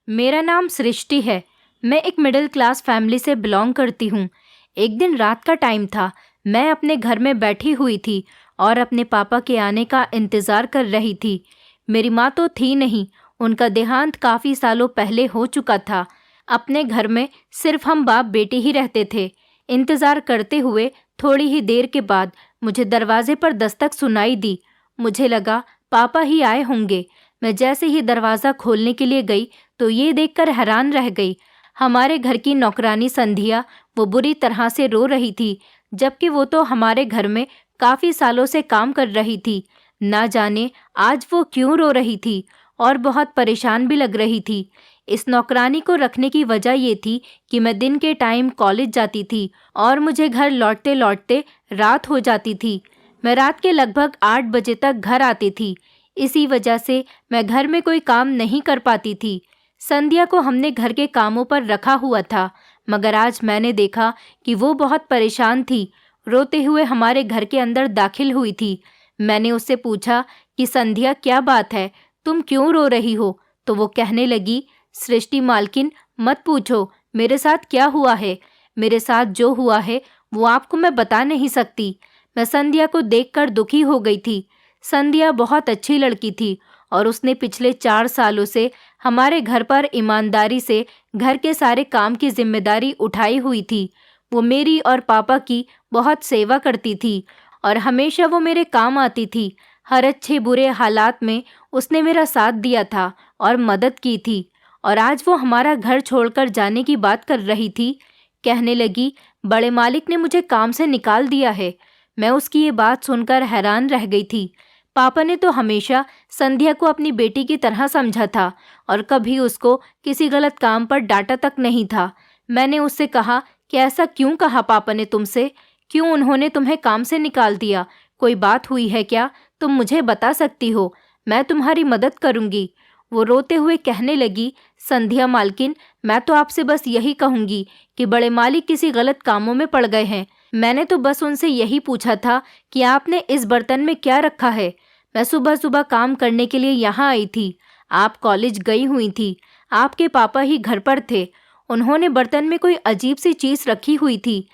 मेरा नाम सृष्टि है। मैं एक मिडिल क्लास फैमिली से बिलोंग करती हूँ। एक दिन रात का टाइम था। मैं अपने घर में बैठी हुई थी और अपने पापा के आने का इंतज़ार कर रही थी। मेरी माँ तो थी नहीं, उनका देहांत काफ़ी सालों पहले हो चुका था। अपने घर में सिर्फ हम बाप बेटे ही रहते थे। इंतज़ार करते हुए थोड़ी ही देर के बाद मुझे दरवाजे पर दस्तक सुनाई दी। मुझे लगा पापा ही आए होंगे। मैं जैसे ही दरवाज़ा खोलने के लिए गई तो ये देखकर हैरान रह गई। हमारे घर की नौकरानी संध्या वो बुरी तरह से रो रही थी, जबकि वो तो हमारे घर में काफ़ी सालों से काम कर रही थी। ना जाने आज वो क्यों रो रही थी और बहुत परेशान भी लग रही थी। इस नौकरानी को रखने की वजह ये थी कि मैं दिन के टाइम कॉलेज जाती थी और मुझे घर लौटते लौटते रात हो जाती थी। मैं रात के लगभग 8 बजे तक घर आती थी। इसी वजह से मैं घर में कोई काम नहीं कर पाती थी। संध्या को हमने घर के कामों पर रखा हुआ था, मगर आज मैंने देखा कि वो बहुत परेशान थी। रोते हुए हमारे घर के अंदर दाखिल हुई थी। मैंने उससे पूछा कि संध्या, क्या बात है, तुम क्यों रो रही हो? तो वो कहने लगी, सृष्टि मालकिन, मत पूछो मेरे साथ क्या हुआ है। मेरे साथ जो हुआ है वो आपको मैं बता नहीं सकती। मैं संध्या को देखकर दुखी हो गई थी। संध्या बहुत अच्छी लड़की थी और उसने पिछले 4 सालों से हमारे घर पर ईमानदारी से घर के सारे काम की जिम्मेदारी उठाई हुई थी। वो मेरी और पापा की बहुत सेवा करती थी और हमेशा वो मेरे काम आती थी। हर अच्छे बुरे हालात में उसने मेरा साथ दिया था और मदद की थी। और आज वो हमारा घर छोड़कर जाने की बात कर रही थी। कहने लगी, बड़े मालिक ने मुझे काम से निकाल दिया है। मैं उसकी ये बात सुनकर हैरान रह गई थी। पापा ने तो हमेशा संध्या को अपनी बेटी की तरह समझा था और कभी उसको किसी गलत काम पर डांटा तक नहीं था। मैंने उससे कहा कि ऐसा क्यों कहा पापा ने तुमसे? क्यों उन्होंने तुम्हें काम से निकाल दिया? कोई बात हुई है क्या? तुम मुझे बता सकती हो, मैं तुम्हारी मदद करूंगी। वो रोते हुए कहने लगी, संध्या मालकिन, मैं तो आपसे बस यही कहूंगी कि बड़े मालिक किसी गलत कामों में पड़ गए हैं। मैंने तो बस उनसे यही पूछा था कि आपने इस बर्तन में क्या रखा है। मैं सुबह सुबह काम करने के लिए यहाँ आई थी। आप कॉलेज गई हुई थी। आपके पापा ही घर पर थे। उन्होंने बर्तन में कोई अजीब सी चीज़ रखी हुई थी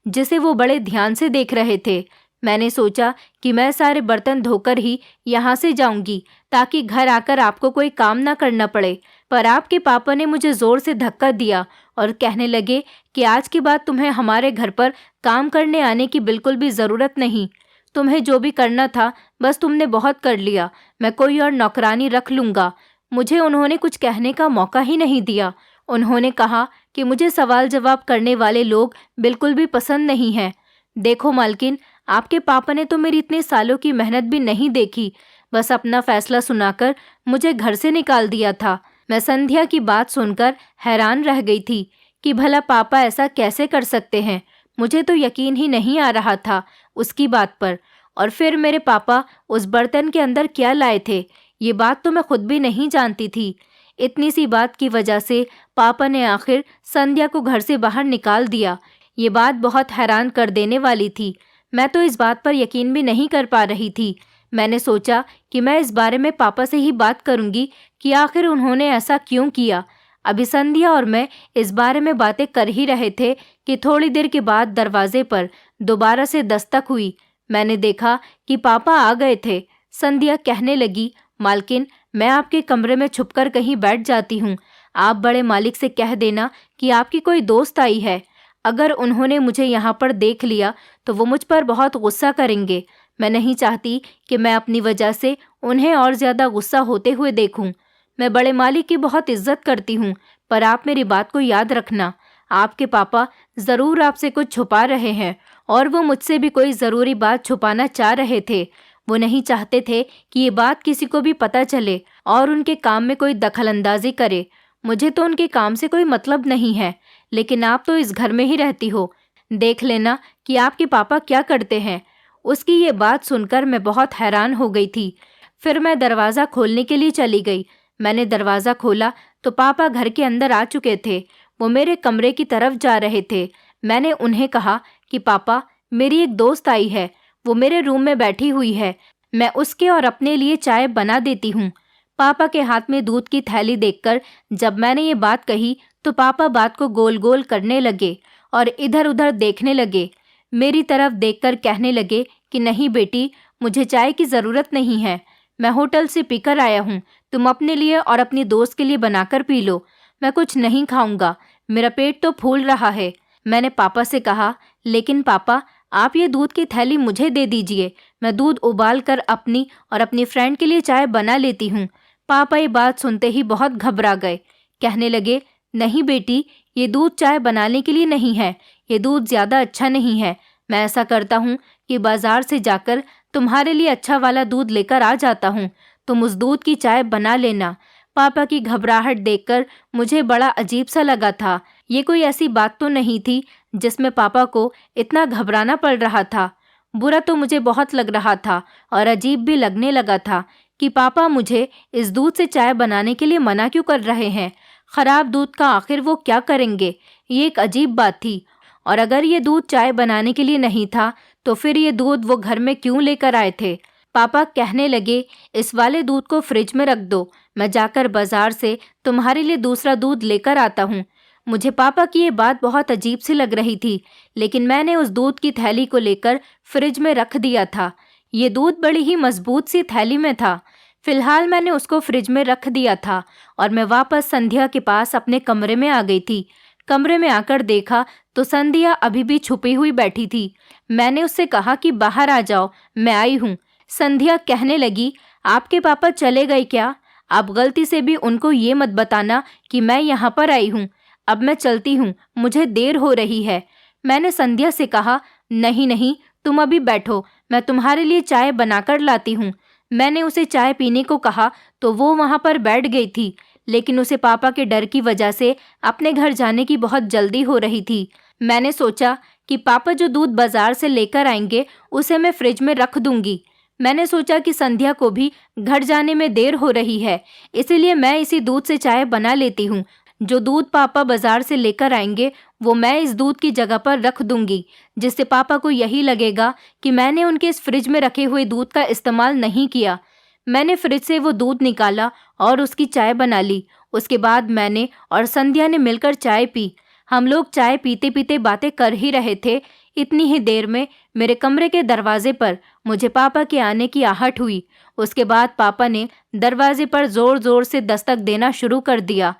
जिसे वो बड़े ध्यान से देख रहे थे। मैंने सोचा कि मैं सारे बर्तन धोकर ही यहाँ से जाऊंगी ताकि घर आकर आपको कोई काम ना करना पड़े। पर आपके पापा ने मुझे ज़ोर से धक्का दिया और कहने लगे कि आज के बाद तुम्हें हमारे घर पर काम करने आने की बिल्कुल भी ज़रूरत नहीं। तुम्हें जो भी करना था बस तुमने बहुत कर लिया। मैं कोई और नौकरानी रख लूँगा। मुझे उन्होंने कुछ कहने का मौका ही नहीं दिया। उन्होंने कहा कि मुझे सवाल जवाब करने वाले लोग बिल्कुल भी पसंद नहीं हैं। देखो मालकिन, आपके पापा ने तो मेरी इतने सालों की मेहनत भी नहीं देखी, बस अपना फैसला सुनाकर मुझे घर से निकाल दिया था। मैं संध्या की बात सुनकर हैरान रह गई थी कि भला पापा ऐसा कैसे कर सकते हैं। मुझे तो यकीन ही नहीं आ रहा था उसकी बात पर। और फिर मेरे पापा उस बर्तन के अंदर क्या लाए थे, ये बात तो मैं खुद भी नहीं जानती थी। इतनी सी बात की वजह से पापा ने आखिर संध्या को घर से बाहर निकाल दिया। ये बात बहुत हैरान कर देने वाली थी। मैं तो इस बात पर यकीन भी नहीं कर पा रही थी। मैंने सोचा कि मैं इस बारे में पापा से ही बात करूंगी कि आखिर उन्होंने ऐसा क्यों किया। अभी संध्या और मैं इस बारे में बातें कर ही रहे थे कि थोड़ी देर के बाद दरवाजे पर दोबारा से दस्तक हुई। मैंने देखा कि पापा आ गए थे। संध्या कहने लगी, मालकिन, मैं आपके कमरे में छुपकर कहीं बैठ जाती हूँ। आप बड़े मालिक से कह देना कि आपकी कोई दोस्त आई है। अगर उन्होंने मुझे यहाँ पर देख लिया तो वो मुझ पर बहुत गुस्सा करेंगे। मैं नहीं चाहती कि मैं अपनी वजह से उन्हें और ज़्यादा गुस्सा होते हुए देखूं। मैं बड़े मालिक की बहुत इज्जत करती हूँ, पर आप मेरी बात को याद रखना। आपके पापा ज़रूर आपसे कुछ छुपा रहे हैं और वो मुझसे भी कोई ज़रूरी बात छुपाना चाह रहे थे। वो नहीं चाहते थे कि ये बात किसी को भी पता चले और उनके काम में कोई दखलंदाजी करे। मुझे तो उनके काम से कोई मतलब नहीं है, लेकिन आप तो इस घर में ही रहती हो। देख लेना कि आपके पापा क्या करते हैं। उसकी ये बात सुनकर मैं बहुत हैरान हो गई थी। फिर मैं दरवाज़ा खोलने के लिए चली गई। मैंने दरवाज़ा खोला तो पापा घर के अंदर आ चुके थे। वो मेरे कमरे की तरफ जा रहे थे। मैंने उन्हें कहा कि पापा, मेरी एक दोस्त आई है। वो मेरे रूम में बैठी हुई है। मैं उसके और अपने लिए चाय बना देती हूँ। पापा के हाथ में दूध की थैली देखकर जब मैंने ये बात कही तो पापा बात को गोल गोल करने लगे और इधर उधर देखने लगे। मेरी तरफ देखकर कहने लगे कि नहीं बेटी, मुझे चाय की ज़रूरत नहीं है, मैं होटल से पीकर आया हूँ, तुम अपने लिए और अपनी दोस्त के लिए बनाकर पी लो। मैं कुछ नहीं खाऊंगा, मेरा पेट तो फूल रहा है। मैंने पापा से कहा, लेकिन पापा आप ये दूध की थैली मुझे दे दीजिए, मैं दूध उबाल कर अपनी और अपनी फ्रेंड के लिए चाय बना लेती हूँ। पापा ये बात सुनते ही बहुत घबरा गए। कहने लगे, नहीं बेटी, ये दूध चाय बनाने के लिए नहीं है, ये दूध ज़्यादा अच्छा नहीं है। मैं ऐसा करता हूँ कि बाज़ार से जाकर तुम्हारे लिए अच्छा वाला दूध लेकर आ जाता हूँ, तुम उस दूध की चाय बना लेना। पापा की घबराहट देखकर मुझे बड़ा अजीब सा लगा था। ये कोई ऐसी बात तो नहीं थी जिसमें पापा को इतना घबराना पड़ रहा था। बुरा तो मुझे बहुत लग रहा था और अजीब भी लगने लगा था कि पापा मुझे इस दूध से चाय बनाने के लिए मना क्यों कर रहे हैं। खराब दूध का आखिर वो क्या करेंगे, ये एक अजीब बात थी। और अगर ये दूध चाय बनाने के लिए नहीं था तो फिर ये दूध वो घर में क्यों लेकर आए थे। पापा कहने लगे, इस वाले दूध को फ्रिज में रख दो, मैं जाकर बाजार से तुम्हारे लिए दूसरा दूध लेकर आता हूँ। मुझे पापा की ये बात बहुत अजीब सी लग रही थी, लेकिन मैंने उस दूध की थैली को लेकर फ्रिज में रख दिया था। ये दूध बड़ी ही मजबूत सी थैली में था। फिलहाल मैंने उसको फ्रिज में रख दिया था और मैं वापस संध्या के पास अपने कमरे में आ गई थी। कमरे में आकर देखा तो संध्या अभी भी छुपी हुई बैठी थी। मैंने उससे कहा कि बाहर आ जाओ, मैं आई हूँ। संध्या कहने लगी, आपके पापा चले गए क्या? आप गलती से भी उनको ये मत बताना कि मैं यहाँ पर आई हूँ। अब मैं चलती हूँ, मुझे देर हो रही है। मैंने संध्या से कहा, नहीं नहीं, तुम अभी बैठो, मैं तुम्हारे लिए चाय बनाकर लाती हूँ। मैंने उसे चाय पीने को कहा तो वो वहाँ पर बैठ गई थी, लेकिन उसे पापा के डर की वजह से अपने घर जाने की बहुत जल्दी हो रही थी। मैंने सोचा कि पापा जो दूध बाजार से लेकर आएंगे उसे मैं फ्रिज में रख दूंगी। मैंने सोचा कि संध्या को भी घर जाने में देर हो रही है, इसीलिए मैं इसी दूध से चाय बना लेती हूँ। जो दूध पापा बाजार से लेकर आएंगे वो मैं इस दूध की जगह पर रख दूंगी, जिससे पापा को यही लगेगा कि मैंने उनके इस फ्रिज में रखे हुए दूध का इस्तेमाल नहीं किया। मैंने फ्रिज से वो दूध निकाला और उसकी चाय बना ली। उसके बाद मैंने और संध्या ने मिलकर चाय पी। हम लोग चाय पीते पीते बातें कर ही रहे थे। इतनी ही देर में मेरे कमरे के दरवाजे पर मुझे पापा के आने की आहट हुई। उसके बाद पापा ने दरवाजे पर जोर जोर से दस्तक देना शुरू कर दिया।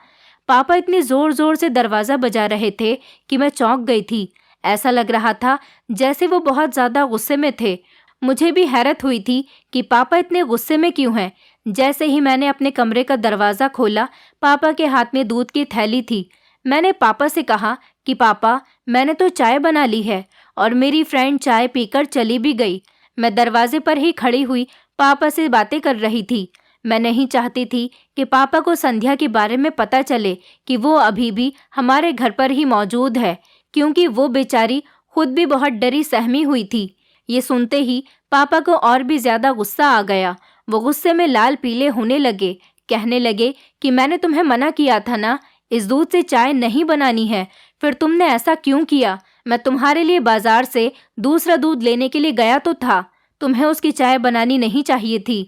पापा इतनी जोर जोर से दरवाज़ा बजा रहे थे कि मैं चौंक गई थी। ऐसा लग रहा था जैसे वो बहुत ज़्यादा गुस्से में थे। मुझे भी हैरत हुई थी कि पापा इतने गुस्से में क्यों हैं। जैसे ही मैंने अपने कमरे का दरवाज़ा खोला, पापा के हाथ में दूध की थैली थी। मैंने पापा से कहा कि पापा, मैंने तो चाय बना ली है और मेरी फ्रेंड चाय पीकर चली भी गई। मैं दरवाजे पर ही खड़ी हुई पापा से बातें कर रही थी। मैं नहीं चाहती थी कि पापा को संध्या के बारे में पता चले कि वो अभी भी हमारे घर पर ही मौजूद है, क्योंकि वो बेचारी खुद भी बहुत डरी सहमी हुई थी। ये सुनते ही पापा को और भी ज़्यादा गुस्सा आ गया। वो गुस्से में लाल पीले होने लगे। कहने लगे कि मैंने तुम्हें मना किया था ना, इस दूध से चाय नहीं बनानी है, फिर तुमने ऐसा क्यों किया? मैं तुम्हारे लिए बाजार से दूसरा दूध लेने के लिए गया तो था, तुम्हें उसकी चाय बनानी नहीं चाहिए थी।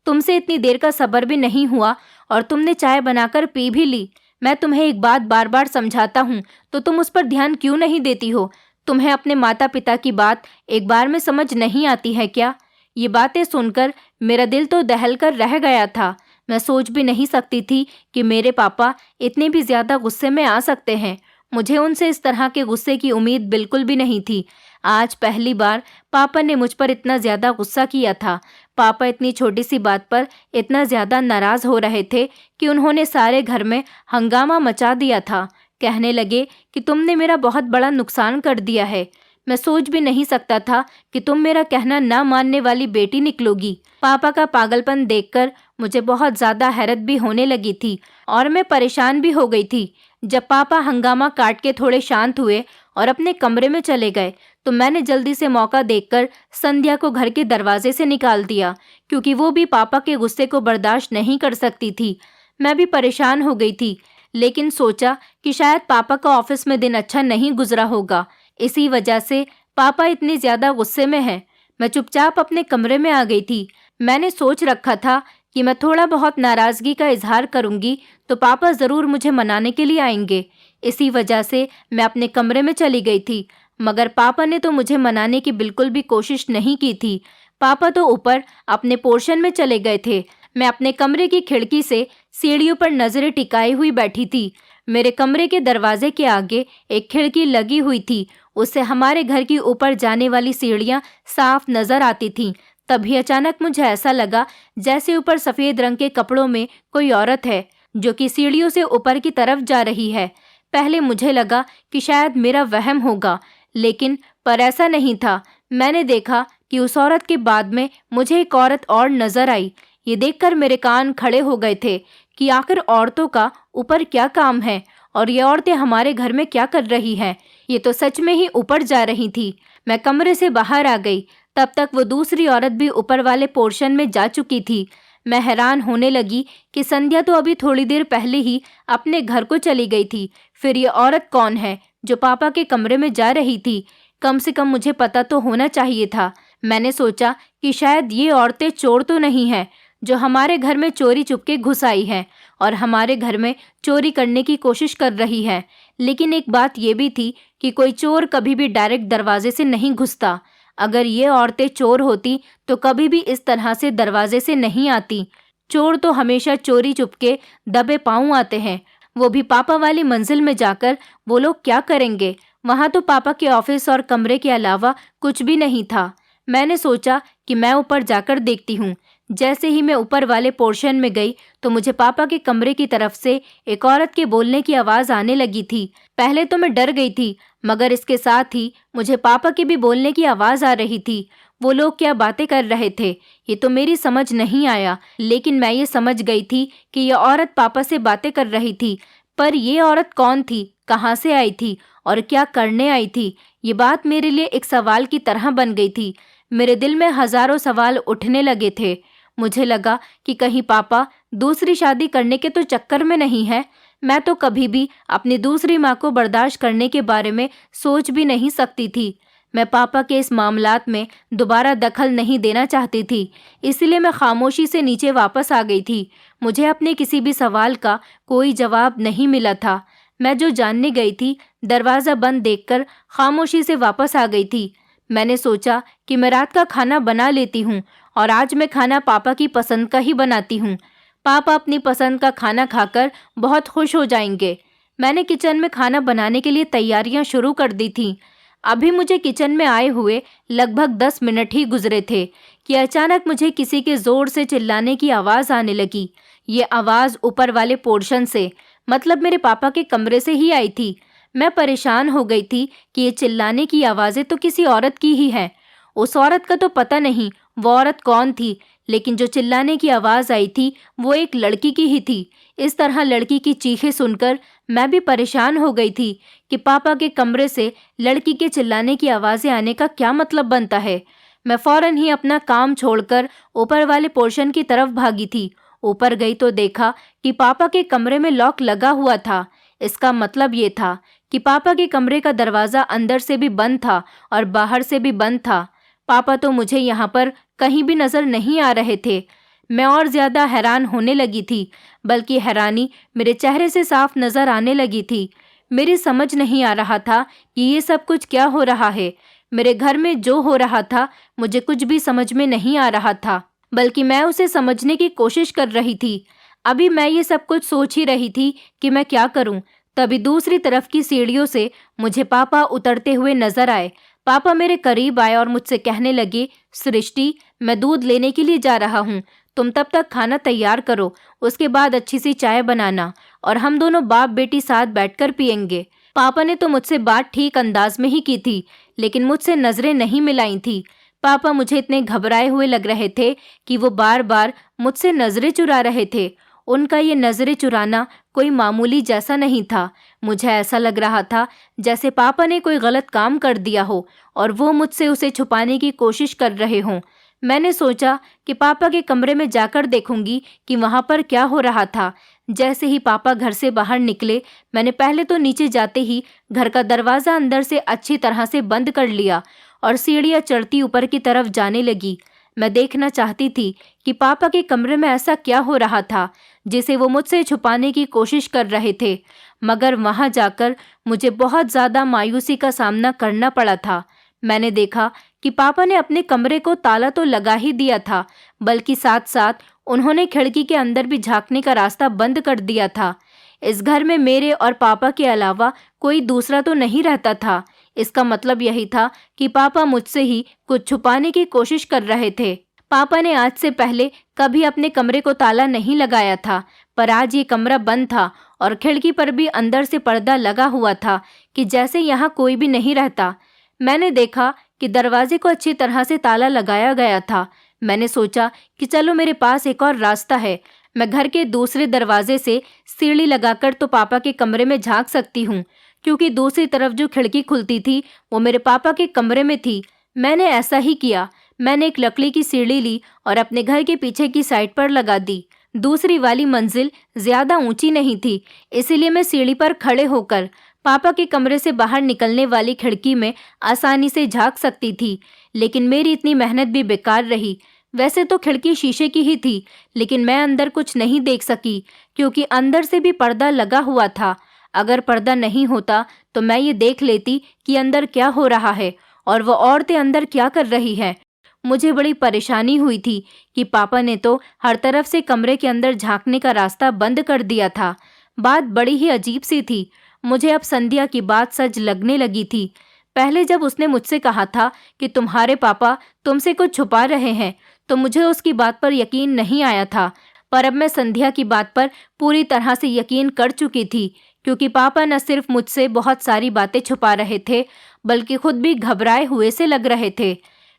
तुमसे इतनी देर का सब्र भी नहीं हुआ और तुमने चाय बनाकर पी भी ली। मैं तुम्हें एक बात बार बार समझाता हूँ तो तुम उस पर ध्यान क्यों नहीं देती हो? तुम्हें अपने माता पिता की बात एक बार में समझ नहीं आती है क्या? ये बातें सुनकर मेरा दिल तो दहल कर रह गया था। मैं सोच भी नहीं सकती थी कि मेरे पापा इतने भी ज़्यादा गुस्से में आ सकते हैं। मुझे उनसे इस तरह के गुस्से की उम्मीद बिल्कुल भी नहीं थी। आज पहली बार पापा ने मुझ पर इतना ज़्यादा गुस्सा किया था। पापा इतनी छोटी सी बात पर इतना ज़्यादा नाराज़ हो रहे थे कि उन्होंने सारे घर में हंगामा मचा दिया था। कहने लगे कि तुमने मेरा बहुत बड़ा नुकसान कर दिया है। मैं सोच भी नहीं सकता था कि तुम मेरा कहना ना मानने वाली बेटी निकलोगी। पापा का पागलपन देखकर मुझे बहुत ज़्यादा हैरत भी होने लगी थी और मैं परेशान भी हो गई थी। जब पापा हंगामा काट के थोड़े शांत हुए और अपने कमरे में चले गए तो मैंने जल्दी से मौका देखकर संध्या को घर के दरवाजे से निकाल दिया, क्योंकि वो भी पापा के गुस्से को बर्दाश्त नहीं कर सकती थी। मैं भी परेशान हो गई थी, लेकिन सोचा कि शायद पापा का ऑफिस में दिन अच्छा नहीं गुजरा होगा, इसी वजह से पापा इतनी ज़्यादा गुस्से में हैं। मैं चुपचाप अपने कमरे में आ गई थी। मैंने सोच रखा था कि मैं थोड़ा बहुत नाराज़गी का इजहार करूंगी तो पापा ज़रूर मुझे मनाने के लिए आएंगे। इसी वजह से मैं अपने कमरे में चली गई थी, मगर पापा ने तो मुझे मनाने की बिल्कुल भी कोशिश नहीं की थी। पापा तो ऊपर अपने पोर्शन में चले गए थे। मैं अपने कमरे की खिड़की से सीढ़ियों पर नजरें टिकाई हुई बैठी थी। मेरे कमरे के दरवाजे के आगे एक खिड़की लगी हुई थी, उससे हमारे घर की ऊपर जाने वाली सीढ़ियां साफ नजर आती थीं। तभी अचानक मुझे ऐसा लगा जैसे ऊपर सफेद रंग के कपड़ों में कोई औरत है जो कि सीढ़ियों से ऊपर की तरफ जा रही है। पहले मुझे लगा कि शायद मेरा वहम होगा, लेकिन पर ऐसा नहीं था। मैंने देखा कि उस औरत के बाद में मुझे एक औरत और नजर आई। ये देखकर मेरे कान खड़े हो गए थे कि आखिर औरतों का ऊपर क्या काम है और ये औरतें हमारे घर में क्या कर रही हैं। ये तो सच में ही ऊपर जा रही थी। मैं कमरे से बाहर आ गई। तब तक वो दूसरी औरत भी ऊपर वाले पोर्शन में जा चुकी थी। मैं हैरान होने लगी कि संध्या तो अभी थोड़ी देर पहले ही अपने घर को चली गई थी। फिर ये औरत कौन है जो पापा के कमरे में जा रही थी? कम से कम मुझे पता तो होना चाहिए था। मैंने सोचा कि शायद ये औरतें चोर तो नहीं हैं जो हमारे घर में चोरी चुपके घुस आई हैं और हमारे घर में चोरी करने की कोशिश कर रही है। लेकिन एक बात ये भी थी कि कोई चोर कभी भी डायरेक्ट दरवाजे से नहीं घुसता। अगर ये औरतें चोर होती तो कभी भी इस तरह से दरवाजे से नहीं आती। चोर तो हमेशा चोरी चुपके दबे पांव आते हैं। वो भी पापा वाली मंजिल में जाकर वो लोग क्या करेंगे? वहां तो पापा के ऑफिस और कमरे के अलावा कुछ भी नहीं था। मैंने सोचा कि मैं ऊपर जाकर देखती हूँ। जैसे ही मैं ऊपर वाले पोर्शन में गई तो मुझे पापा के कमरे की तरफ से एक औरत के बोलने की आवाज़ आने लगी थी। पहले तो मैं डर गई थी, मगर इसके साथ ही मुझे पापा की भी बोलने की आवाज़ आ रही थी। वो लोग क्या बातें कर रहे थे ये तो मेरी समझ नहीं आया, लेकिन मैं ये समझ गई थी कि यह औरत पापा से बातें कर रही थी। पर ये औरत कौन थी, कहाँ से आई थी और क्या करने आई थी? ये बात मेरे लिए एक सवाल की तरह बन गई थी। मेरे दिल में हजारों सवाल उठने लगे थे। मुझे लगा कि कहीं पापा दूसरी शादी करने के तो चक्कर में नहीं है। मैं तो कभी भी अपनी दूसरी माँ को बर्दाश्त करने के बारे में सोच भी नहीं सकती थी। मैं पापा के इस मामलात में दोबारा दखल नहीं देना चाहती थी, इसलिए मैं खामोशी से नीचे वापस आ गई थी। मुझे अपने किसी भी सवाल का कोई जवाब नहीं मिला था। मैं जो जानने गई थी, दरवाज़ा बंद देखकर खामोशी से वापस आ गई थी। मैंने सोचा कि मैं रात का खाना बना लेती हूँ और आज मैं खाना पापा की पसंद का ही बनाती हूँ। पापा अपनी पसंद का खाना खाकर बहुत खुश हो जाएंगे। मैंने किचन में खाना बनाने के लिए तैयारियां शुरू कर दी थीं। अभी मुझे किचन में आए हुए लगभग 10 मिनट ही गुजरे थे कि अचानक मुझे किसी के जोर से चिल्लाने की आवाज़ आने लगी। ये आवाज़ ऊपर वाले पोर्शन से, मतलब मेरे पापा के कमरे से ही आई थी। मैं परेशान हो गई थी कि ये चिल्लाने की आवाज़ें तो किसी औरत की ही हैं। उस औरत का तो पता नहीं वो औरत कौन थी, लेकिन जो चिल्लाने की आवाज़ आई थी वो एक लड़की की ही थी। इस तरह लड़की की चीखें सुनकर मैं भी परेशान हो गई थी कि पापा के कमरे से लड़की के चिल्लाने की आवाज़ें आने का क्या मतलब बनता है। मैं फ़ौरन ही अपना काम छोड़कर ऊपर वाले पोर्शन की तरफ भागी थी। ऊपर गई तो देखा कि पापा के कमरे में लॉक लगा हुआ था। इसका मतलब ये था कि पापा के कमरे का दरवाज़ा अंदर से भी बंद था और बाहर से भी बंद था। पापा तो मुझे यहाँ पर कहीं भी नज़र नहीं आ रहे थे। मैं और ज़्यादा हैरान होने लगी थी, बल्कि हैरानी मेरे चेहरे से साफ नज़र आने लगी थी। मेरी समझ नहीं आ रहा था कि ये सब कुछ क्या हो रहा है। मेरे घर में जो हो रहा था मुझे कुछ भी समझ में नहीं आ रहा था, बल्कि मैं उसे समझने की कोशिश कर रही थी। अभी मैं ये सब कुछ सोच ही रही थी कि मैं क्या करूं। तभी दूसरी तरफ की सीढ़ियों से मुझे पापा उतरते हुए नजर आए। पापा मेरे करीब आए और मुझसे कहने लगे, सृष्टि, मैं दूध लेने के लिए जा रहा हूँ। तुम तब तक खाना तैयार करो, उसके बाद अच्छी सी चाय बनाना और हम दोनों बाप बेटी साथ बैठकर पियेंगे। पापा ने तो मुझसे बात ठीक अंदाज में ही की थी, लेकिन मुझसे नजरें नहीं मिलाई थी। पापा मुझे इतने घबराए हुए लग रहे थे कि वो बार बार मुझसे नजरें चुरा रहे थे। उनका ये नजरें चुराना कोई मामूली जैसा नहीं था। मुझे ऐसा लग रहा था जैसे पापा ने कोई गलत काम कर दिया हो और वो मुझसे उसे छुपाने की कोशिश कर रहे हों। मैंने सोचा कि पापा के कमरे में जाकर देखूंगी कि वहाँ पर क्या हो रहा था। जैसे ही पापा घर से बाहर निकले, मैंने पहले तो नीचे जाते ही घर का दरवाज़ा अंदर से अच्छी तरह से बंद कर लिया और सीढ़ियाँ चढ़ती ऊपर की तरफ जाने लगी। मैं देखना चाहती थी कि पापा के कमरे में ऐसा क्या हो रहा था जिसे वो मुझसे छुपाने की कोशिश कर रहे थे, मगर वहां जाकर मुझे बहुत ज़्यादा मायूसी का सामना करना पड़ा था। मैंने देखा कि पापा ने अपने कमरे को ताला तो लगा ही दिया था, बल्कि साथ साथ उन्होंने खिड़की के अंदर भी झांकने का रास्ता बंद कर दिया था। इस घर में मेरे और पापा के अलावा कोई दूसरा तो नहीं रहता था। इसका मतलब यही था कि पापा मुझसे ही कुछ छुपाने की कोशिश कर रहे थे। पापा ने आज से पहले कभी अपने कमरे को ताला नहीं लगाया था, पर आज ये कमरा बंद था और खिड़की पर भी अंदर से पर्दा लगा हुआ था कि जैसे यहाँ कोई भी नहीं रहता। मैंने देखा कि दरवाजे को अच्छी तरह से ताला लगाया गया था। मैंने सोचा कि चलो मेरे पास एक और रास्ता है। मैं घर के दूसरे दरवाजे से सीढ़ी लगाकर तो पापा के कमरे में झांक सकती हूँ, क्योंकि दूसरी तरफ जो खिड़की खुलती थी वो मेरे पापा के कमरे में थी। मैंने ऐसा ही किया। मैंने एक लकड़ी की सीढ़ी ली और अपने घर के पीछे की साइड पर लगा दी। दूसरी वाली मंजिल ज्यादा ऊंची नहीं थी, इसीलिए मैं सीढ़ी पर खड़े होकर पापा के कमरे से बाहर निकलने वाली खिड़की में आसानी से झांक सकती थी। लेकिन मेरी इतनी मेहनत भी बेकार रही। वैसे तो खिड़की शीशे की ही थी, लेकिन मैं अंदर कुछ नहीं देख सकी, क्योंकि अंदर से भी पर्दा लगा हुआ था। अगर पर्दा नहीं होता तो मैं ये देख लेती कि अंदर क्या हो रहा है और वो औरतें अंदर क्या कर रही हैं। मुझे बड़ी परेशानी हुई थी कि पापा ने तो हर तरफ से कमरे के अंदर झांकने का रास्ता बंद कर दिया था। बात बड़ी ही अजीब सी थी। मुझे अब संध्या की बात सच लगने लगी थी। पहले जब उसने मुझसे कहा था कि तुम्हारे पापा तुमसे कुछ छुपा रहे हैं, तो मुझे उसकी बात पर यकीन नहीं आया था। पर अब मैं संध्या की बात पर पूरी तरह से यकीन कर चुकी थी, क्योंकि पापा न सिर्फ मुझसे बहुत सारी बातें छुपा रहे थे, बल्कि खुद भी घबराए हुए से लग रहे थे।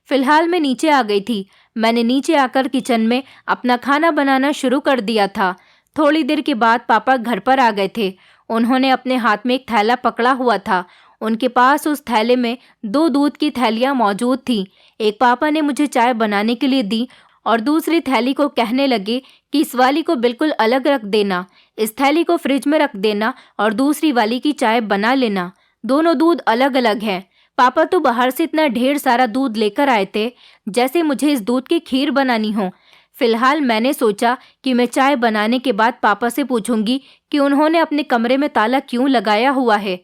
फिलहाल मैं नीचे आ गई थी। मैंने नीचे आकर किचन में अपना खाना बनाना शुरू कर दिया था। थोड़ी देर के बाद पापा घर पर आ गए थे। उन्होंने अपने हाथ में एक थैला पकड़ा हुआ था। उनके पास उस थैले में 2 दूध की थैलियां मौजूद थीं। एक पापा ने मुझे चाय बनाने के लिए दी और दूसरी थैली को कहने लगे कि इस वाली को बिल्कुल अलग रख देना, इस थैली को फ्रिज में रख देना और दूसरी वाली की चाय बना लेना। दोनों दूध अलग अलग हैं। पापा तो बाहर से इतना ढेर सारा दूध लेकर आए थे जैसे मुझे इस दूध की खीर बनानी हो। फिलहाल मैंने सोचा कि मैं चाय बनाने के बाद पापा से पूछूंगी कि उन्होंने अपने कमरे में ताला क्यों लगाया हुआ है।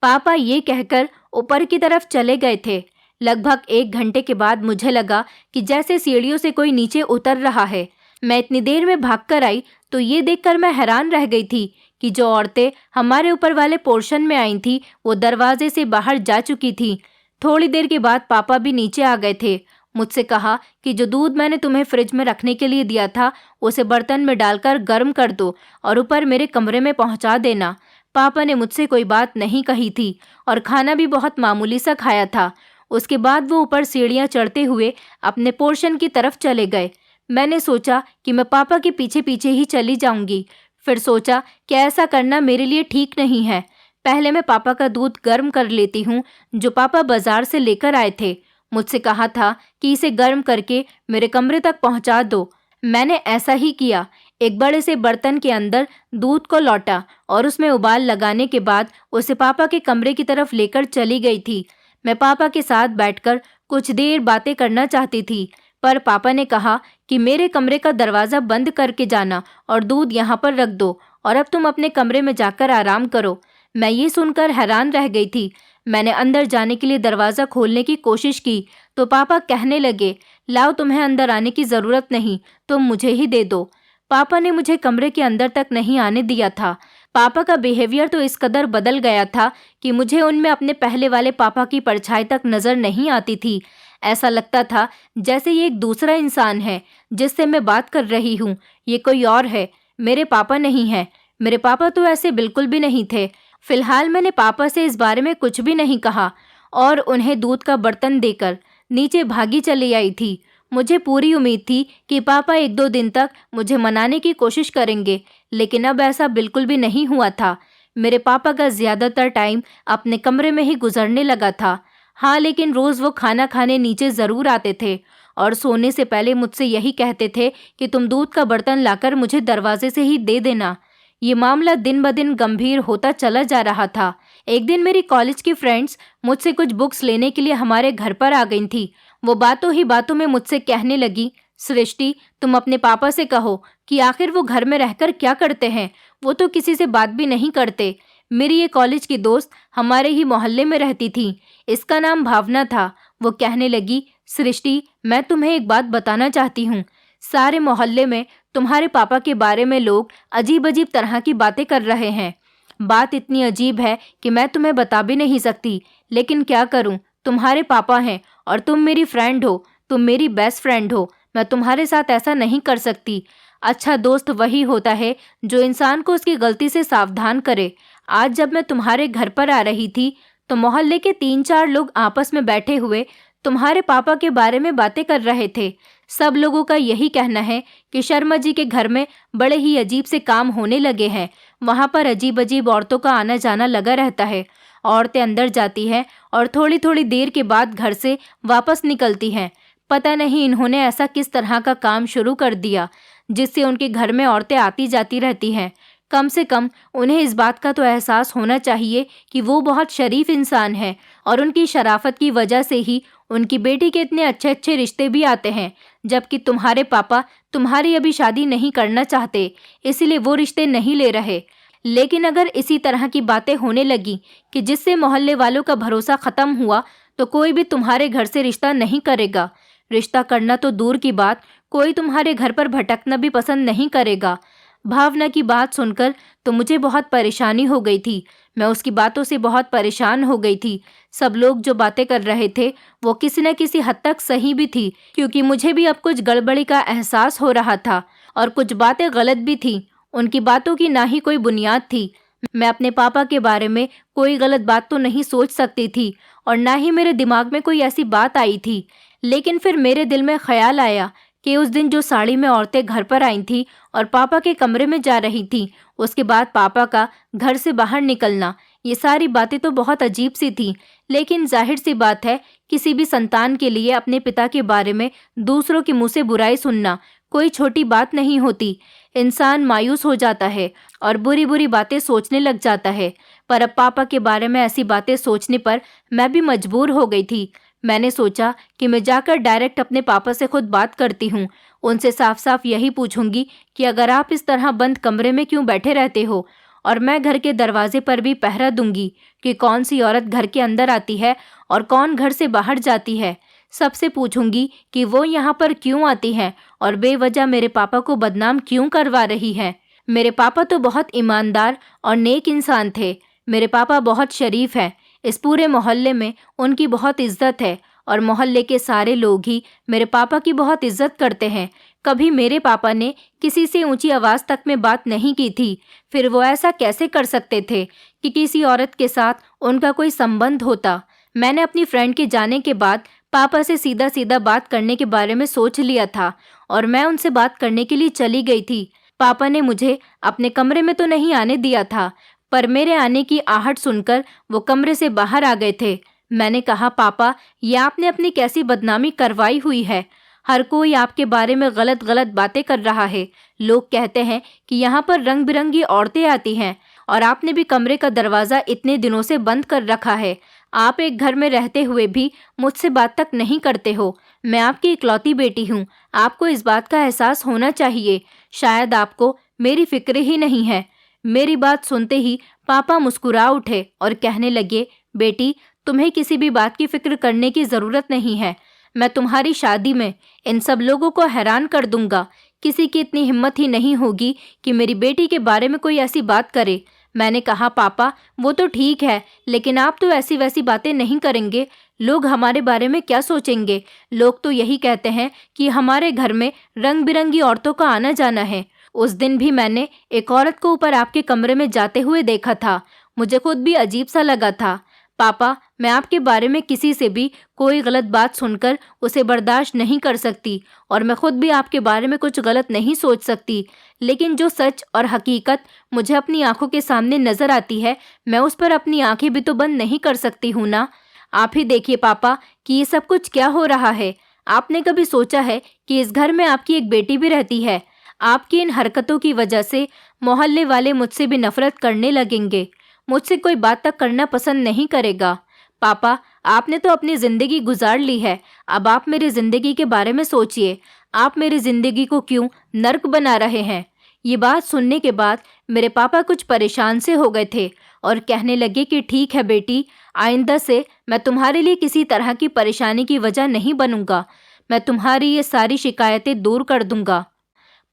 पापा ये कहकर ऊपर की तरफ चले गए थे। लगभग 1 घंटे के बाद मुझे लगा कि जैसे सीढ़ियों से कोई नीचे उतर रहा है। मैं इतनी देर में भागकर आई तो ये देखकर मैं हैरान रह गई थी कि जो औरतें हमारे ऊपर वाले पोर्शन में आई थी वो दरवाजे से बाहर जा चुकी थी। थोड़ी देर के बाद पापा भी नीचे आ गए थे। मुझसे कहा कि जो दूध मैंने तुम्हें फ्रिज में रखने के लिए दिया था उसे बर्तन में डालकर गर्म कर दो और ऊपर मेरे कमरे में पहुंचा देना। पापा ने मुझसे कोई बात नहीं कही थी और खाना भी बहुत मामूली सा खाया था। उसके बाद वो ऊपर सीढ़ियां चढ़ते हुए अपने पोर्शन की तरफ चले गए। मैंने सोचा कि मैं पापा के पीछे पीछे ही चली जाऊंगी। फिर सोचा कि ऐसा करना मेरे लिए ठीक नहीं है। पहले मैं पापा का दूध गर्म कर लेती हूँ, जो पापा बाजार से लेकर आए थे। मुझसे कहा था कि इसे गर्म करके मेरे कमरे तक पहुँचा दो। मैंने ऐसा ही किया। एक बड़े से बर्तन के अंदर दूध को लौटा और उसमें उबाल लगाने के बाद उसे पापा के कमरे की तरफ लेकर चली गई थी। मैं पापा के साथ बैठकर कुछ देर बातें करना चाहती थी, पर पापा ने कहा कि मेरे कमरे का दरवाज़ा बंद करके जाना और दूध यहाँ पर रख दो और अब तुम अपने कमरे में जाकर आराम करो। मैं ये सुनकर हैरान रह गई थी। मैंने अंदर जाने के लिए दरवाज़ा खोलने की कोशिश की तो पापा कहने लगे, लाओ, तुम्हें अंदर आने की ज़रूरत नहीं, तुम मुझे ही दे दो। पापा ने मुझे कमरे के अंदर तक नहीं आने दिया था। पापा का बिहेवियर तो इस कदर बदल गया था कि मुझे उनमें अपने पहले वाले पापा की परछाई तक नज़र नहीं आती थी। ऐसा लगता था जैसे ये एक दूसरा इंसान है जिससे मैं बात कर रही हूँ। ये कोई और है, मेरे पापा नहीं है। मेरे पापा तो ऐसे बिल्कुल भी नहीं थे। फिलहाल मैंने पापा से इस बारे में कुछ भी नहीं कहा और उन्हें दूध का बर्तन देकर नीचे भागी चली आई थी। मुझे पूरी उम्मीद थी कि पापा 1-2 दिन तक मुझे मनाने की कोशिश करेंगे, लेकिन अब ऐसा बिल्कुल भी नहीं हुआ था। मेरे पापा का ज़्यादातर टाइम अपने कमरे में ही गुजरने लगा था। हाँ, लेकिन रोज़ वो खाना खाने नीचे ज़रूर आते थे और सोने से पहले मुझसे यही कहते थे कि तुम दूध का बर्तन लाकर मुझे दरवाजे से ही दे देना। ये मामला दिन ब दिन गंभीर होता चला जा रहा था। एक दिन मेरी कॉलेज की फ्रेंड्स मुझसे कुछ बुक्स लेने के लिए हमारे घर पर आ गई थी। वो बातों ही बातों में मुझसे कहने लगी, सृष्टि, तुम अपने पापा से कहो कि आखिर वो घर में रहकर क्या करते हैं। वो तो किसी से बात भी नहीं करते। मेरी ये कॉलेज की दोस्त हमारे ही मोहल्ले में रहती थी। इसका नाम भावना था। वो कहने लगी, सृष्टि, मैं तुम्हें एक बात बताना चाहती हूँ। सारे मोहल्ले में तुम्हारे पापा के बारे में लोग अजीब अजीब तरह की बातें कर रहे हैं। बात इतनी अजीब है कि मैं तुम्हें बता भी नहीं सकती, लेकिन क्या करूं, तुम्हारे पापा हैं और तुम मेरी फ्रेंड हो, तुम मेरी बेस्ट फ्रेंड हो। मैं तुम्हारे साथ ऐसा नहीं कर सकती। अच्छा दोस्त वही होता है जो इंसान को उसकी गलती से सावधान करे। आज जब मैं तुम्हारे घर पर आ रही थी तो मोहल्ले के 3-4 लोग आपस में बैठे हुए तुम्हारे पापा के बारे में बातें कर रहे थे। सब लोगों का यही कहना है कि शर्मा जी के घर में बड़े ही अजीब से काम होने लगे हैं। वहाँ पर अजीब अजीब औरतों का आना जाना लगा रहता है। औरतें अंदर जाती हैं और थोड़ी थोड़ी देर के बाद घर से वापस निकलती हैं। पता नहीं इन्होंने ऐसा किस तरह का काम शुरू कर दिया जिससे उनके घर में औरतें आती जाती रहती हैं। कम से कम उन्हें इस बात का तो एहसास होना चाहिए कि वो बहुत शरीफ इंसान हैं और उनकी शराफत की वजह से ही उनकी बेटी के इतने अच्छे अच्छे रिश्ते भी आते हैं, जबकि तुम्हारे पापा तुम्हारी अभी शादी नहीं करना चाहते, इसलिए वो रिश्ते नहीं ले रहे। लेकिन अगर इसी तरह की बातें होने लगी कि जिससे मोहल्ले वालों का भरोसा खत्म हुआ, तो कोई भी तुम्हारे घर से रिश्ता नहीं करेगा। रिश्ता करना तो दूर की बात, कोई तुम्हारे घर पर भटकना भी पसंद नहीं करेगा। भावना की बात सुनकर तो मुझे बहुत परेशानी हो गई थी। मैं उसकी बातों से बहुत परेशान हो गई थी। सब लोग जो बातें कर रहे थे वो किसी न किसी हद तक सही भी थी, क्योंकि मुझे भी अब कुछ गड़बड़ी का एहसास हो रहा था और कुछ बातें गलत भी थी। उनकी बातों की ना ही कोई बुनियाद थी। मैं अपने पापा के बारे में कोई गलत बात तो नहीं सोच सकती थी और ना ही मेरे दिमाग में कोई ऐसी बात आई थी। लेकिन फिर मेरे दिल में ख्याल आया कि उस दिन जो साड़ी में औरतें घर पर आई थी और पापा के कमरे में जा रही थी, उसके बाद पापा का घर से बाहर निकलना, ये सारी बातें तो बहुत अजीब सी थी। लेकिन जाहिर सी बात है, किसी भी संतान के लिए अपने पिता के बारे में दूसरों के मुंह से बुराई सुनना कोई छोटी बात नहीं होती। इंसान मायूस हो जाता है और बुरी बुरी बातें सोचने लग जाता है। पर अब पापा के बारे में ऐसी बातें सोचने पर मैं भी मजबूर हो गई थी। मैंने सोचा कि मैं जाकर डायरेक्ट अपने पापा से खुद बात करती हूँ। उनसे साफ साफ यही पूछूंगी कि अगर आप इस तरह बंद कमरे में क्यों बैठे रहते हो, और मैं घर के दरवाजे पर भी पहरा दूंगी कि कौन सी औरत घर के अंदर आती है और कौन घर से बाहर जाती है। सबसे पूछूंगी कि वो यहाँ पर क्यों आती हैं और बेवजह मेरे पापा को बदनाम क्यों करवा रही हैं। मेरे पापा तो बहुत ईमानदार और नेक इंसान थे। मेरे पापा बहुत शरीफ हैं। इस पूरे मोहल्ले में उनकी बहुत इज्जत है और मोहल्ले के सारे लोग ही मेरे पापा की बहुत इज्जत करते हैं। कभी मेरे पापा ने किसी से ऊंची आवाज़ तक में बात नहीं की थी। फिर वो ऐसा कैसे कर सकते थे कि किसी औरत के साथ उनका कोई संबंध होता। मैंने अपनी फ्रेंड के जाने के बाद पापा से सीधा सीधा बात करने के बारे में सोच लिया था और मैं उनसे बात करने के लिए चली गई थी। पापा ने मुझे अपने कमरे में तो नहीं आने दिया था, पर मेरे आने की आहट सुनकर वो कमरे से बाहर आ गए थे। मैंने कहा, पापा, ये आपने अपनी कैसी बदनामी करवाई हुई है। हर कोई आपके बारे में गलत गलत बातें कर रहा है। लोग कहते हैं कि यहाँ पर रंग बिरंगी औरतें आती हैं और आपने भी कमरे का दरवाज़ा इतने दिनों से बंद कर रखा है। आप एक घर में रहते हुए भी मुझसे बात तक नहीं करते हो। मैं आपकी इकलौती बेटी हूँ। आपको इस बात का एहसास होना चाहिए। शायद आपको मेरी फिक्र ही नहीं है। मेरी बात सुनते ही पापा मुस्कुरा उठे और कहने लगे, बेटी, तुम्हें किसी भी बात की फिक्र करने की ज़रूरत नहीं है। मैं तुम्हारी शादी में इन सब लोगों को हैरान कर दूंगा। किसी की इतनी हिम्मत ही नहीं होगी कि मेरी बेटी के बारे में कोई ऐसी बात करे। मैंने कहा, पापा, वो तो ठीक है, लेकिन आप तो ऐसी वैसी बातें नहीं करेंगे। लोग हमारे बारे में क्या सोचेंगे? लोग तो यही कहते हैं कि हमारे घर में रंग बिरंगी औरतों का आना जाना है। उस दिन भी मैंने एक औरत को ऊपर आपके कमरे में जाते हुए देखा था। मुझे खुद भी अजीब सा लगा था। पापा, मैं आपके बारे में किसी से भी कोई गलत बात सुनकर उसे बर्दाश्त नहीं कर सकती और मैं खुद भी आपके बारे में कुछ गलत नहीं सोच सकती। लेकिन जो सच और हकीकत मुझे अपनी आंखों के सामने नजर आती है, मैं उस पर अपनी आंखें भी तो बंद नहीं कर सकती हूँ ना। आप ही देखिए पापा कि ये सब कुछ क्या हो रहा है। आपने कभी सोचा है कि इस घर में आपकी एक बेटी भी रहती है? आपकी इन हरकतों की वजह से मोहल्ले वाले मुझसे भी नफरत करने लगेंगे। मुझसे कोई बात तक करना पसंद नहीं करेगा। पापा, आपने तो अपनी जिंदगी गुजार ली है, अब आप मेरी जिंदगी के बारे में सोचिए। आप मेरी जिंदगी को क्यों नर्क बना रहे हैं? ये बात सुनने के बाद मेरे पापा कुछ परेशान से हो गए थे और कहने लगे कि ठीक है बेटी, आइंदा से मैं तुम्हारे लिए किसी तरह की परेशानी की वजह नहीं बनूंगा। मैं तुम्हारी ये सारी शिकायतें दूर कर दूंगा।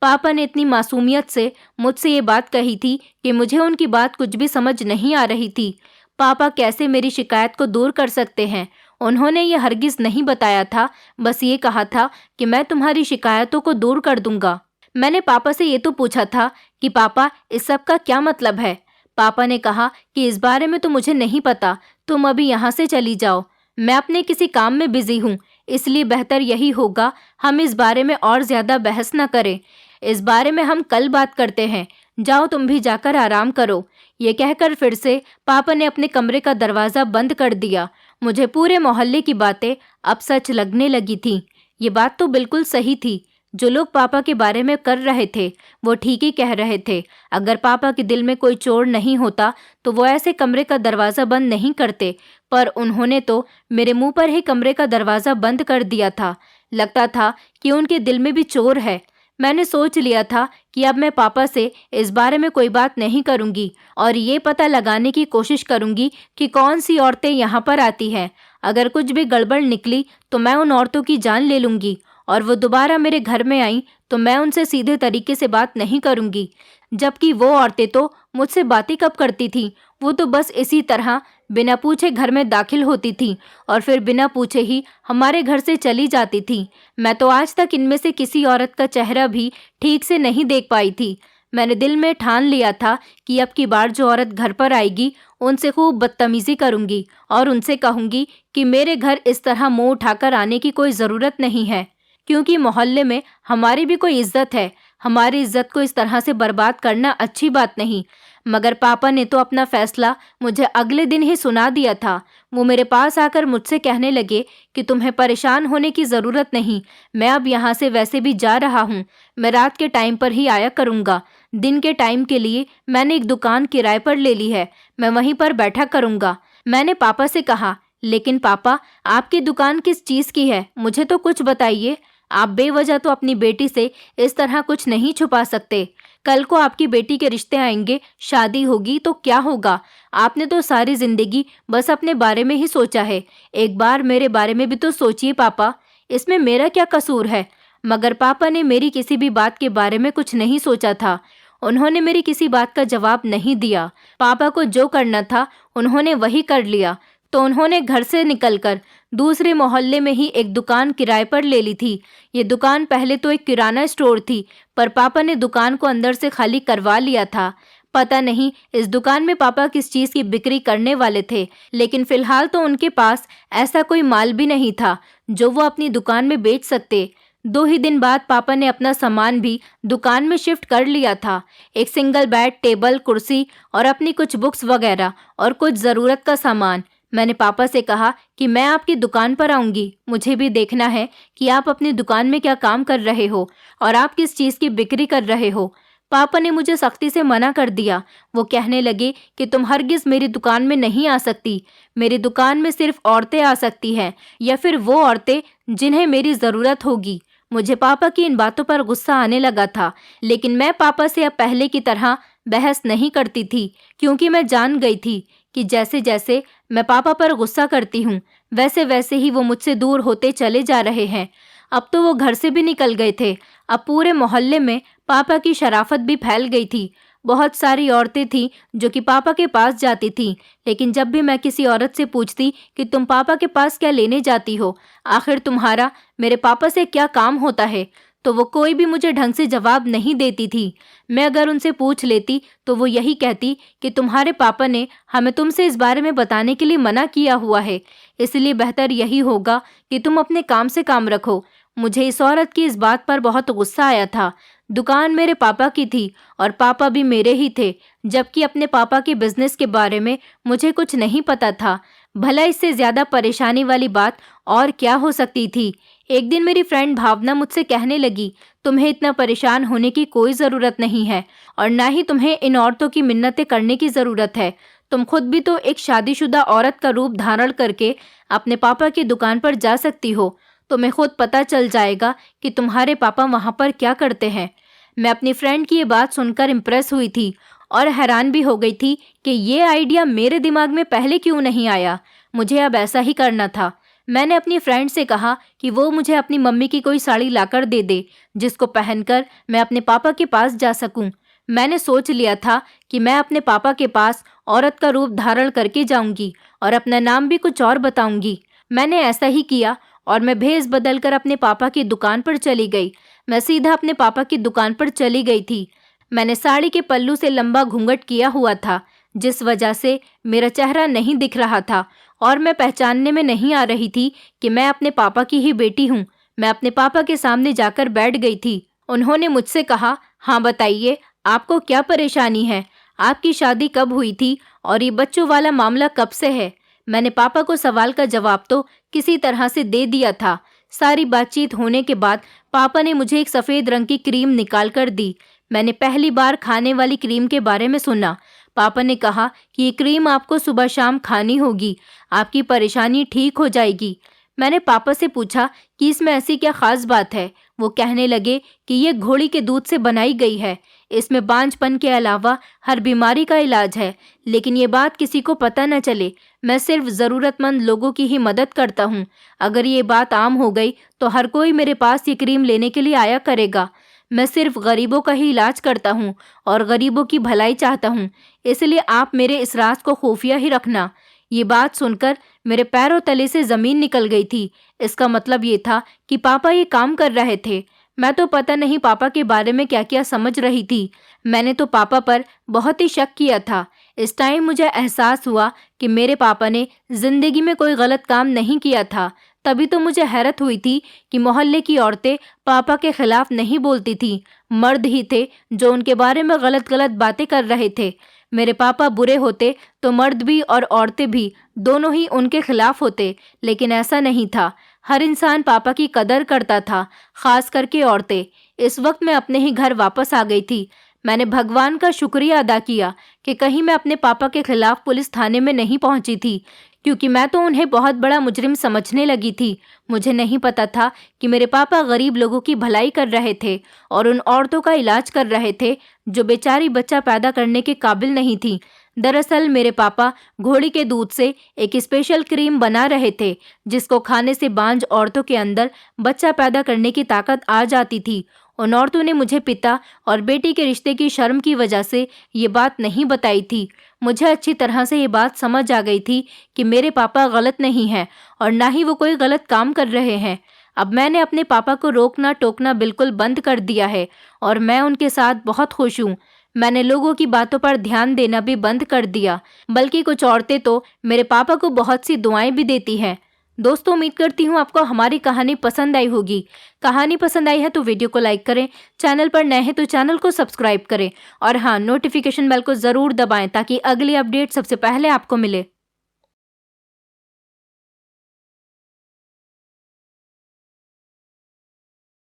पापा ने इतनी मासूमियत से मुझसे ये बात कही थी कि मुझे उनकी बात कुछ भी समझ नहीं आ रही थी। पापा कैसे मेरी शिकायत को दूर कर सकते हैं? उन्होंने ये हरगिज नहीं बताया था, बस ये कहा था कि मैं तुम्हारी शिकायतों को दूर कर दूंगा। मैंने पापा से ये तो पूछा था कि पापा, इस सब का क्या मतलब है? पापा ने कहा कि इस बारे में तो मुझे नहीं पता, तुम अभी यहाँ से चली जाओ। मैं अपने किसी काम में बिजी हूँ, इसलिए बेहतर यही होगा हम इस बारे में और ज्यादा बहस न करें। इस बारे में हम कल बात करते हैं। जाओ, तुम भी जाकर आराम करो। ये कहकर फिर से पापा ने अपने कमरे का दरवाजा बंद कर दिया। मुझे पूरे मोहल्ले की बातें अब सच लगने लगी थी। ये बात तो बिल्कुल सही थी। जो लोग पापा के बारे में कर रहे थे वो ठीक ही कह रहे थे। अगर पापा के दिल में कोई चोर नहीं होता तो वो ऐसे कमरे का दरवाजा बंद नहीं करते, पर उन्होंने तो मेरे मुंह पर ही कमरे का दरवाजा बंद कर दिया था। लगता था कि उनके दिल में भी चोर है। मैंने सोच लिया था कि अब मैं पापा से इस बारे में कोई बात नहीं करूंगी और ये पता लगाने की कोशिश करूंगी कि कौन सी औरतें यहाँ पर आती हैं। अगर कुछ भी गड़बड़ निकली तो मैं उन औरतों की जान ले लूंगी और वो दोबारा मेरे घर में आई तो मैं उनसे सीधे तरीके से बात नहीं करूंगी। जबकि वो औरतें तो मुझसे बातें कब करती थीं? वो तो बस इसी तरह बिना पूछे घर में दाखिल होती थीं और फिर बिना पूछे ही हमारे घर से चली जाती थीं। मैं तो आज तक इनमें से किसी औरत का चेहरा भी ठीक से नहीं देख पाई थी। मैंने दिल में ठान लिया था कि अब की बार जो औरत घर पर आएगी उनसे खूब बदतमीजी करूंगी और उनसे कहूंगी कि मेरे घर इस तरह मुंह उठाकर आने की कोई ज़रूरत नहीं है, क्योंकि मोहल्ले में हमारी भी कोई इज्जत है। हमारी इज्जत को इस तरह से बर्बाद करना अच्छी बात नहीं। मगर पापा ने तो अपना फैसला मुझे अगले दिन ही सुना दिया था। वो मेरे पास आकर मुझसे कहने लगे कि तुम्हें परेशान होने की ज़रूरत नहीं, मैं अब यहाँ से वैसे भी जा रहा हूँ। मैं रात के टाइम पर ही आया करूँगा। दिन के टाइम के लिए मैंने एक दुकान किराए पर ले ली है, मैं वहीं पर बैठा करूँगा। मैंने पापा से कहा, लेकिन पापा, आपकी दुकान किस चीज़ की है? मुझे तो कुछ बताइए। आप बेवजह तो अपनी बेटी से इस तरह कुछ नहीं छुपा सकते। कल को आपकी बेटी के रिश्ते आएंगे, शादी होगी तो क्या होगा? आपने तो सारी जिंदगी बस अपने बारे में ही सोचा है। एक बार मेरे बारे में भी तो सोचिए पापा, इसमें मेरा क्या कसूर है? मगर पापा ने मेरी किसी भी बात के बारे में कुछ नहीं सोचा था। उन्होंने मेरी किसी बात का जवाब नहीं दिया। पापा को जो करना था उन्होंने वही कर लिया। तो उन्होंने घर से निकलकर दूसरे मोहल्ले में ही एक दुकान किराए पर ले ली थी। ये दुकान पहले तो एक किराना स्टोर थी, पर पापा ने दुकान को अंदर से खाली करवा लिया था। पता नहीं इस दुकान में पापा किस चीज़ की बिक्री करने वाले थे, लेकिन फिलहाल तो उनके पास ऐसा कोई माल भी नहीं था जो वो अपनी दुकान में बेच सकते। 2 ही दिन बाद पापा ने अपना सामान भी दुकान में शिफ्ट कर लिया था। एक सिंगल बेड, टेबल, कुर्सी और अपनी कुछ बुक्स वगैरह और कुछ ज़रूरत का सामान। मैंने पापा से कहा कि मैं आपकी दुकान पर आऊँगी, मुझे भी देखना है कि आप अपनी दुकान में क्या काम कर रहे हो और आप किस चीज़ की बिक्री कर रहे हो। पापा ने मुझे सख्ती से मना कर दिया। वो कहने लगे कि तुम हरगिज़ मेरी दुकान में नहीं आ सकती। मेरी दुकान में सिर्फ औरतें आ सकती हैं या फिर वो औरतें जिन्हें मेरी ज़रूरत होगी। मुझे पापा की इन बातों पर गुस्सा आने लगा था, लेकिन मैं पापा से अब पहले की तरह बहस नहीं करती थी, क्योंकि मैं जान गई थी कि जैसे जैसे मैं पापा पर गुस्सा करती हूँ वैसे वैसे ही वो मुझसे दूर होते चले जा रहे हैं। अब तो वो घर से भी निकल गए थे। अब पूरे मोहल्ले में पापा की शराफत भी फैल गई थी। बहुत सारी औरतें थीं जो कि पापा के पास जाती थीं, लेकिन जब भी मैं किसी औरत से पूछती कि तुम पापा के पास क्या लेने जाती हो, आखिर तुम्हारा मेरे पापा से क्या काम होता है, तो वो कोई भी मुझे ढंग से जवाब नहीं देती थी। मैं अगर उनसे पूछ लेती तो वो यही कहती कि तुम्हारे पापा ने हमें तुमसे इस बारे में बताने के लिए मना किया हुआ है, इसलिए बेहतर यही होगा कि तुम अपने काम से काम रखो। मुझे इस औरत की इस बात पर बहुत गुस्सा आया था। दुकान मेरे पापा की थी और पापा भी मेरे ही थे, जबकि अपने पापा के बिजनेस के बारे में मुझे कुछ नहीं पता था। भला इससे ज़्यादा परेशानी वाली बात और क्या हो सकती थी? एक दिन मेरी फ्रेंड भावना मुझसे कहने लगी, तुम्हें इतना परेशान होने की कोई ज़रूरत नहीं है और ना ही तुम्हें इन औरतों की मिन्नतें करने की ज़रूरत है। तुम खुद भी तो एक शादीशुदा औरत का रूप धारण करके अपने पापा की दुकान पर जा सकती हो। तुम्हें खुद पता चल जाएगा कि तुम्हारे पापा वहाँ पर क्या करते हैं। मैं अपनी फ्रेंड की ये बात सुनकर इम्प्रेस हुई थी और हैरान भी हो गई थी कि ये आइडिया मेरे दिमाग में पहले क्यों नहीं आया। मुझे अब ऐसा ही करना था। मैंने अपनी फ्रेंड से कहा कि वो मुझे अपनी मम्मी की कोई साड़ी लाकर दे दे जिसको पहनकर मैं अपने पापा के पास जा सकूं। मैंने सोच लिया था कि मैं अपने पापा के पास औरत का रूप धारण करके जाऊंगी और अपना नाम भी कुछ और बताऊंगी। मैंने ऐसा ही किया और मैं भेष बदलकर अपने पापा की दुकान पर चली गई। मैं सीधा अपने पापा की दुकान पर चली गई थी। मैंने साड़ी के पल्लू से लंबा घूंघट किया हुआ था, जिस वजह से मेरा चेहरा नहीं दिख रहा था और मैं पहचानने में नहीं आ रही थी कि मैं अपने पापा की ही बेटी हूँ। मैं अपने पापा के सामने जाकर बैठ गई थी। उन्होंने मुझसे कहा, हाँ बताइए, आपको क्या परेशानी है? आपकी शादी कब हुई थी और ये बच्चों वाला मामला कब से है? मैंने पापा को सवाल का जवाब तो किसी तरह से दे दिया था। सारी बातचीत होने के बाद पापा ने मुझे एक सफ़ेद रंग की क्रीम निकाल कर दी। मैंने पहली बार खाने वाली क्रीम के बारे में सुना। पापा ने कहा कि ये क्रीम आपको सुबह शाम खानी होगी, आपकी परेशानी ठीक हो जाएगी। मैंने पापा से पूछा कि इसमें ऐसी क्या खास बात है। वो कहने लगे कि ये घोड़ी के दूध से बनाई गई है। इसमें बांझपन के अलावा हर बीमारी का इलाज है, लेकिन ये बात किसी को पता न चले। मैं सिर्फ ज़रूरतमंद लोगों की ही मदद करता हूँ। अगर ये बात आम हो गई तो हर कोई मेरे पास ये क्रीम लेने के लिए आया करेगा। मैं सिर्फ गरीबों का ही इलाज करता हूँ और गरीबों की भलाई चाहता हूँ, इसलिए आप मेरे इस राज को खुफिया ही रखना। ये बात सुनकर मेरे पैरों तले से ज़मीन निकल गई थी। इसका मतलब ये था कि पापा ये काम कर रहे थे। मैं तो पता नहीं पापा के बारे में क्या क्या समझ रही थी। मैंने तो पापा पर बहुत ही शक किया था। इस टाइम मुझे एहसास हुआ कि मेरे पापा ने ज़िंदगी में कोई गलत काम नहीं किया था। तभी तो मुझे हैरत हुई थी कि मोहल्ले की औरतें पापा के खिलाफ नहीं बोलती थीं। मर्द ही थे जो उनके बारे में गलत गलत बातें कर रहे थे। मेरे पापा बुरे होते तो मर्द भी और औरतें भी दोनों ही उनके खिलाफ होते, लेकिन ऐसा नहीं था। हर इंसान पापा की कदर करता था, खास करके औरतें। इस वक्त मैं अपने ही घर वापस आ गई थी। मैंने भगवान का शुक्रिया अदा किया कि कहीं मैं अपने पापा के खिलाफ पुलिस थाने में नहीं पहुंची थी, क्योंकि मैं तो उन्हें बहुत बड़ा मुजरिम समझने लगी थी। मुझे नहीं पता था कि मेरे पापा गरीब लोगों की भलाई कर रहे थे और उन औरतों का इलाज कर रहे थे जो बेचारी बच्चा पैदा करने के काबिल नहीं थी। दरअसल मेरे पापा घोड़ी के दूध से एक स्पेशल क्रीम बना रहे थे, जिसको खाने से बांझ औरतों के अंदर बच्चा पैदा करने की ताकत आ जाती थी। उन औरतों ने मुझे पिता और बेटी के रिश्ते की शर्म की वजह से ये बात नहीं बताई थी। मुझे अच्छी तरह से ये बात समझ आ गई थी कि मेरे पापा गलत नहीं हैं और ना ही वो कोई गलत काम कर रहे हैं। अब मैंने अपने पापा को रोकना टोकना बिल्कुल बंद कर दिया है और मैं उनके साथ बहुत खुश हूँ। मैंने लोगों की बातों पर ध्यान देना भी बंद कर दिया, बल्कि कुछ औरतें तो मेरे पापा को बहुत सी दुआएं भी देती हैं। दोस्तों, उम्मीद करती हूँ आपको हमारी कहानी पसंद आई होगी। कहानी पसंद आई है तो वीडियो को लाइक करें, चैनल पर नए हैं तो चैनल को सब्सक्राइब करें और हाँ, नोटिफिकेशन बेल को ज़रूर दबाएं ताकि अगली अपडेट सबसे पहले आपको मिले।